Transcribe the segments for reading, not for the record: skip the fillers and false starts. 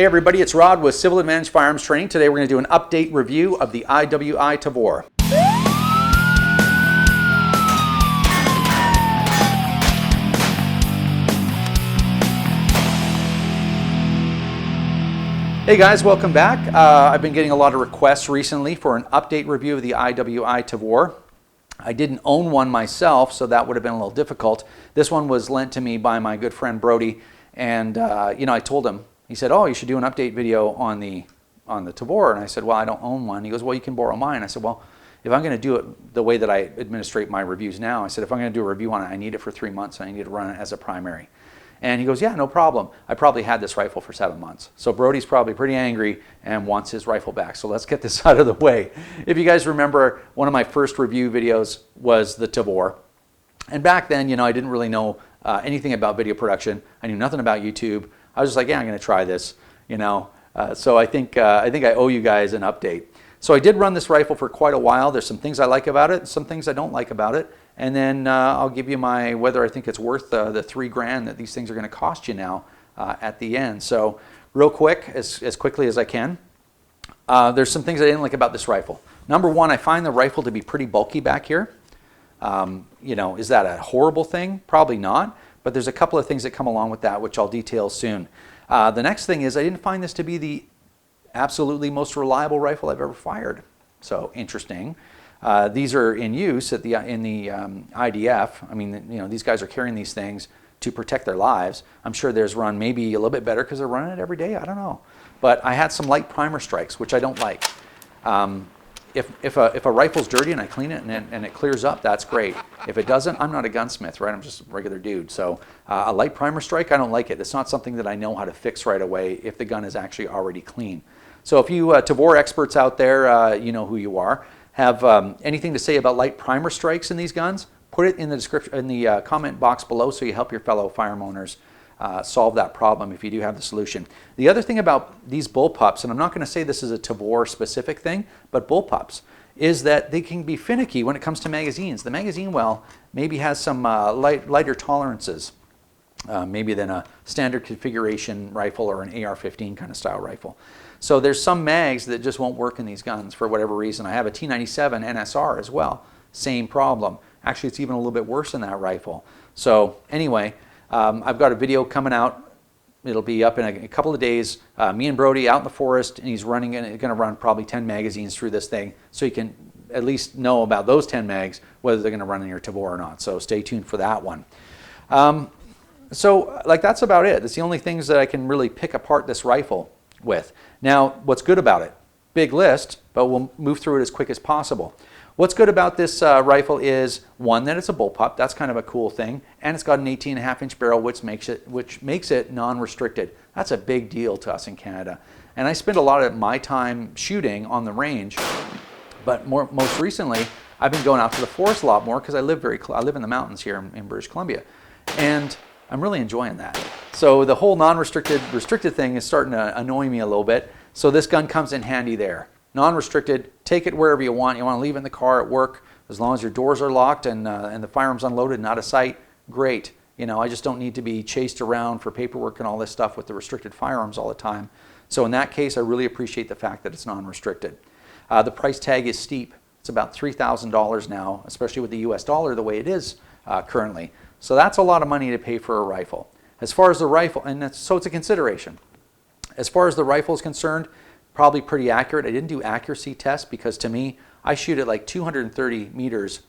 Hey everybody, it's Rod with Civil Advantage Firearms Training. Today we're going to do an update review of the IWI Tavor. Hey guys, welcome back. I've been getting a lot of requests recently for an update review of the IWI Tavor. I didn't own one myself, so that would have been a little difficult. This one was lent to me by my good friend Brody, and I told him, he said, oh, you should do an update video on the Tavor. And I said, well, I don't own one. He goes, well, you can borrow mine. I said, well, if I'm going to do it the way that I administrate my reviews now, I said, if I'm going to do a review on it, I need it for 3 months and I need to run it as a primary. And he goes, yeah, no problem. I probably had this rifle for 7 months. So Brody's probably pretty angry and wants his rifle back. So let's get this out of the way. If you guys remember, one of my first review videos was the Tavor. And back then, I didn't really know anything about video production. I knew nothing about YouTube. I was just like, yeah, I'm going to try this, So I think I owe you guys an update. So I did run this rifle for quite a while. There's some things I like about it, some things I don't like about it. And then I'll give you whether I think it's worth the $3,000 that these things are going to cost you now at the end. So real quick, as quickly as I can, there's some things I didn't like about this rifle. Number one, I find the rifle to be pretty bulky back here. Is that a horrible thing? Probably not. But there's a couple of things that come along with that, which I'll detail soon. The next thing is I didn't find this to be the absolutely most reliable rifle I've ever fired. So interesting. These are in use in the IDF. I mean, these guys are carrying these things to protect their lives. I'm sure theirs run maybe a little bit better because they're running it every day. I don't know. But I had some light primer strikes, which I don't like. If a rifle's dirty and I clean it and it clears up, that's great. If it doesn't, I'm not a gunsmith, right? I'm just a regular dude. So a light primer strike, I don't like it. It's not something that I know how to fix right away if the gun is actually already clean. So if you Tavor experts out there, you know who you are, have anything to say about light primer strikes in these guns, put it in the description, in the comment box below, so you help your fellow firearm owners solve that problem if you do have the solution. The other thing about these Bullpups, and I'm not going to say this is a Tavor specific thing, but Bullpups, is that they can be finicky when it comes to magazines. The magazine well maybe has some lighter tolerances, maybe than a standard configuration rifle or an AR-15 kind of style rifle. So there's some mags that just won't work in these guns for whatever reason. I have a T97 NSR as well, same problem. Actually, it's even a little bit worse in that rifle. So anyway, I've got a video coming out. It'll be up in a couple of days. Me and Brody out in the forest, and he's going to run probably 10 magazines through this thing, so you can at least know about those 10 mags, whether they're going to run in your Tavor or not. So stay tuned for that one. So that's about it. That's the only things that I can really pick apart this rifle with. Now, what's good about it? Big list, but we'll move through it as quick as possible. What's good about this rifle is, one, that it's a bullpup. That's kind of a cool thing. And it's got an 18.5-inch barrel, which makes it non-restricted. That's a big deal to us in Canada. And I spend a lot of my time shooting on the range, but most recently, I've been going out to the forest a lot more because I live in the mountains here in British Columbia. And I'm really enjoying that. So the whole restricted thing is starting to annoy me a little bit. So this gun comes in handy there. Non-restricted, take it wherever you want. You want to leave it in the car at work, as long as your doors are locked and the firearm's unloaded and out of sight, great. I just don't need to be chased around for paperwork and all this stuff with the restricted firearms all the time. So in that case, I really appreciate the fact that it's non-restricted. The price tag is steep. It's about $3,000 now, especially with the US dollar the way it is currently. So that's a lot of money to pay for a rifle. As far as the rifle, so it's a consideration. As far as the rifle is concerned, probably pretty accurate. I didn't do accuracy tests because to me, I shoot at like 230 meters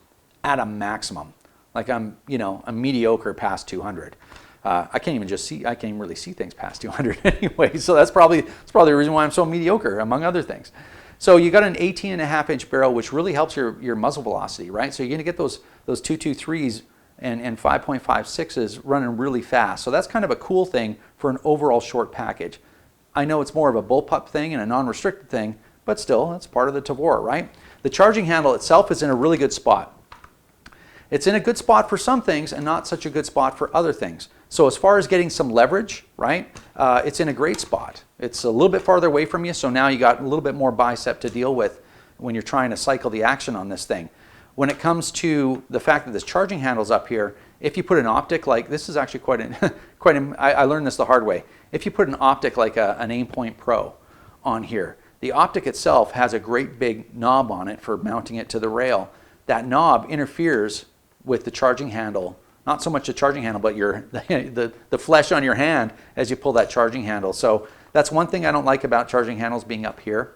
at a maximum. Like I'm mediocre past 200. I can't even really see things past 200 anyway. So that's probably the reason why I'm so mediocre, among other things. So you got an 18.5-inch barrel, which really helps your muzzle velocity, right? So you're gonna get those 223s and 5.56s running really fast. So that's kind of a cool thing for an overall short package. I know it's more of a bullpup thing and a non-restricted thing, but still, that's part of the Tavor, right? The charging handle itself is in a really good spot. It's in a good spot for some things and not such a good spot for other things. So as far as getting some leverage, right, it's in a great spot. It's a little bit farther away from you, so now you got a little bit more bicep to deal with when you're trying to cycle the action on this thing. When it comes to the fact that this charging handle's up here, if you put an optic like, this is actually I learned this the hard way. If you put an optic like an Aimpoint Pro on here, the optic itself has a great big knob on it for mounting it to the rail. That knob interferes with the charging handle, not so much the charging handle, but the flesh on your hand as you pull that charging handle. So that's one thing I don't like about charging handles being up here.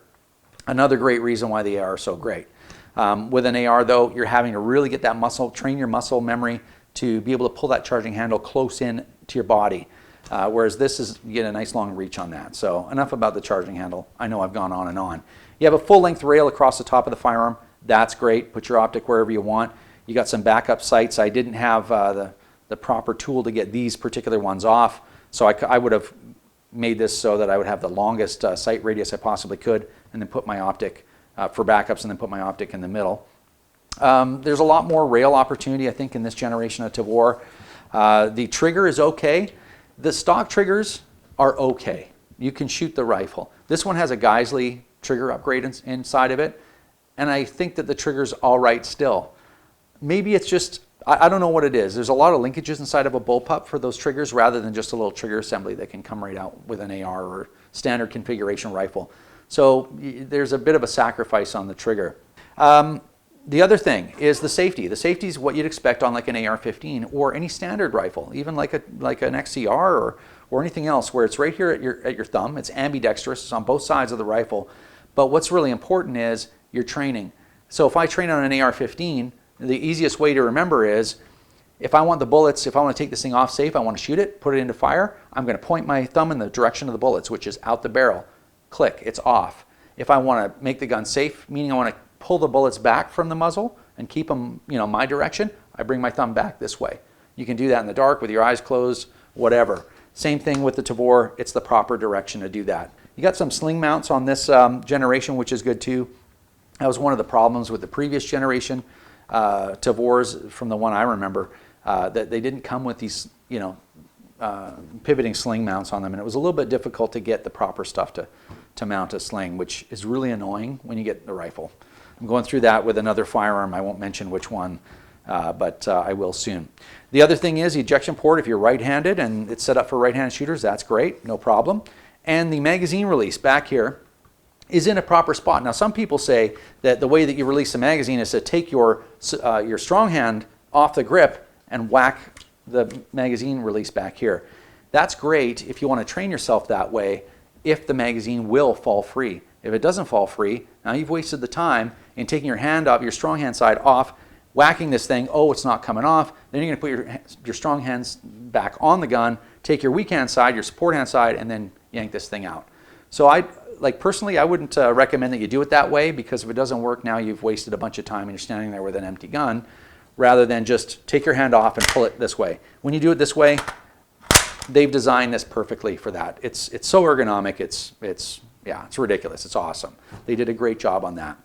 Another great reason why the AR are so great. With an AR though, you're having to really get that muscle, train your muscle memory to be able to pull that charging handle close in to your body. Whereas this is, you get a nice long reach on that. So enough about the charging handle. I know I've gone on and on. You have a full length rail across the top of the firearm. That's great. Put your optic wherever you want. You got some backup sights. I didn't have the proper tool to get these particular ones off. So I would have made this so that I would have the longest sight radius I possibly could, and then put my optic for backups, and then put my optic in the middle. There's a lot more rail opportunity, I think, in this generation of Tavor. The trigger is okay. The stock triggers are okay. You can shoot the rifle. This one has a Geisley trigger upgrade inside of it, and I think that the trigger's all right still. Maybe it's just, I don't know what it is. There's a lot of linkages inside of a Bullpup for those triggers rather than just a little trigger assembly that can come right out with an AR or standard configuration rifle. So there's a bit of a sacrifice on the trigger. The other thing is the safety. The safety is what you'd expect on like an AR-15 or any standard rifle, even like an XCR or anything else, where it's right here at your thumb. It's ambidextrous. It's on both sides of the rifle. But what's really important is your training. So if I train on an AR-15, the easiest way to remember is if I want the bullets, if I want to take this thing off safe, I want to shoot it, put it into fire, I'm going to point my thumb in the direction of the bullets, which is out the barrel. Click, it's off. If I want to make the gun safe, meaning I want to pull the bullets back from the muzzle and keep them, my direction, I bring my thumb back this way. You can do that in the dark with your eyes closed, whatever. Same thing with the Tavor. It's the proper direction to do that. You got some sling mounts on this generation, which is good too. That was one of the problems with the previous generation Tavors, from the one I remember, that they didn't come with these, pivoting sling mounts on them, and it was a little bit difficult to get the proper stuff to mount a sling, which is really annoying when you get the rifle. I'm going through that with another firearm. I won't mention which one, but I will soon. The other thing is the ejection port. If you're right-handed and it's set up for right-handed shooters, that's great, no problem. And the magazine release back here is in a proper spot. Now, some people say that the way that you release the magazine is to take your strong hand off the grip and whack the magazine release back here. That's great if you want to train yourself that way, if the magazine will fall free. If it doesn't fall free, now you've wasted the time in taking your hand off, your strong hand side off, whacking this thing, oh, it's not coming off. Then you're going to put your strong hands back on the gun, take your weak hand side, your support hand side, and then yank this thing out. So personally, I wouldn't recommend that you do it that way, because if it doesn't work, now you've wasted a bunch of time and you're standing there with an empty gun, rather than just take your hand off and pull it this way. When you do it this way, they've designed this perfectly for that. It's so ergonomic, it's ridiculous. It's awesome. They did a great job on that.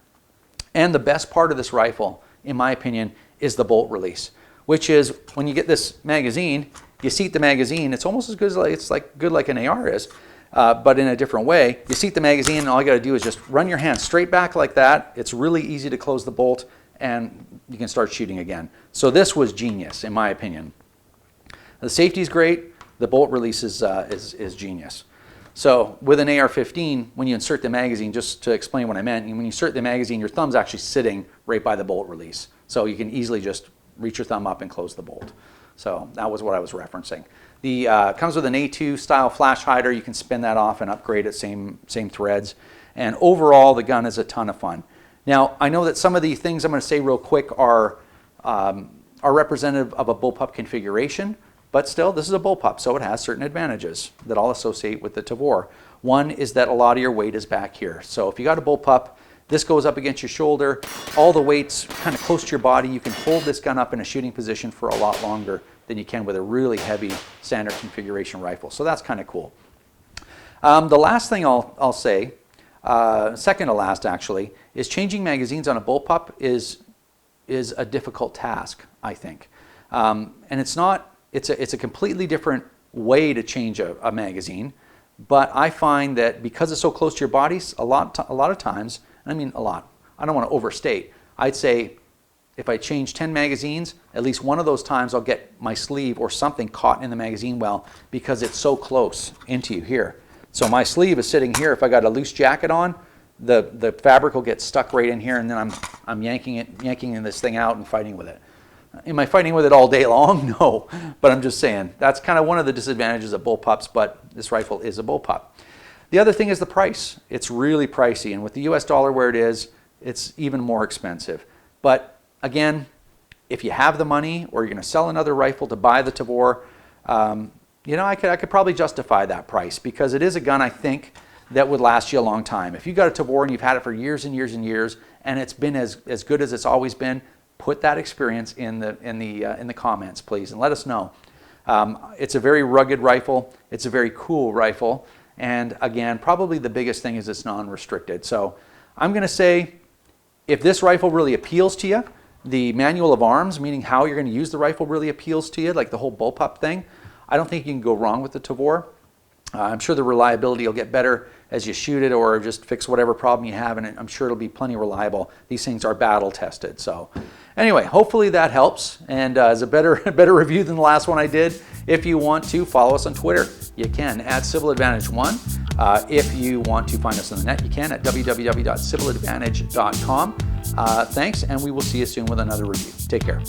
And the best part of this rifle, in my opinion, is the bolt release, which is when you get this magazine, you seat the magazine. It's almost as good as good like an AR is, but in a different way. You seat the magazine, and all you got to do is just run your hand straight back like that. It's really easy to close the bolt, and you can start shooting again. So this was genius, in my opinion. The safety is great. The bolt release is genius. So with an AR-15, when you insert the magazine, just to explain what I meant, when you insert the magazine, your thumb's actually sitting right by the bolt release. So you can easily just reach your thumb up and close the bolt. So that was what I was referencing. The comes with an A2 style flash hider. You can spin that off and upgrade it, same threads. And overall, the gun is a ton of fun. Now, I know that some of the things I'm going to say real quick are representative of a Bullpup configuration, but still, this is a Bullpup, so it has certain advantages that I'll associate with the Tavor. One is that a lot of your weight is back here. So if you got a Bullpup, this goes up against your shoulder, all the weight's kind of close to your body. You can hold this gun up in a shooting position for a lot longer than you can with a really heavy standard configuration rifle. So that's kind of cool. The last thing I'll say, second to last actually, is changing magazines on a Bullpup is a difficult task, I think. And it's a completely different way to change a magazine, but I find that because it's so close to your body, a lot of times, I mean a lot, I don't want to overstate, I'd say if I change 10 magazines, at least one of those times I'll get my sleeve or something caught in the magazine well because it's so close into you here. So my sleeve is sitting here. If I got a loose jacket on, the fabric will get stuck right in here, and then I'm yanking this thing out and fighting with it. Am I fighting with it all day long? No, but I'm just saying that's kind of one of the disadvantages of bullpups, but this rifle is a bullpup. The other thing is the price. It's really pricey, and with the US dollar where it is, it's even more expensive. But again, if you have the money or you're going to sell another rifle to buy the Tavor, you know, I could probably justify that price because it is a gun I think that would last you a long time. If you've got a Tavor and you've had it for years and years and years, and it's been as good as it's always been, put that experience in the comments, please, and let us know. It's a very rugged rifle. It's a very cool rifle. And again, probably the biggest thing is it's non-restricted. So I'm going to say, if this rifle really appeals to you, the manual of arms, meaning how you're going to use the rifle, really appeals to you, like the whole bullpup thing, I don't think you can go wrong with the Tavor. I'm sure the reliability will get better as you shoot it or just fix whatever problem you have, and I'm sure it'll be plenty reliable. These things are battle tested. So anyway, hopefully that helps and is a better review than the last one I did. If you want to follow us on Twitter, you can at civiladvantage1. If you want to find us on the net, you can at www.civiladvantage.com. Thanks, and we will see you soon with another review. Take care.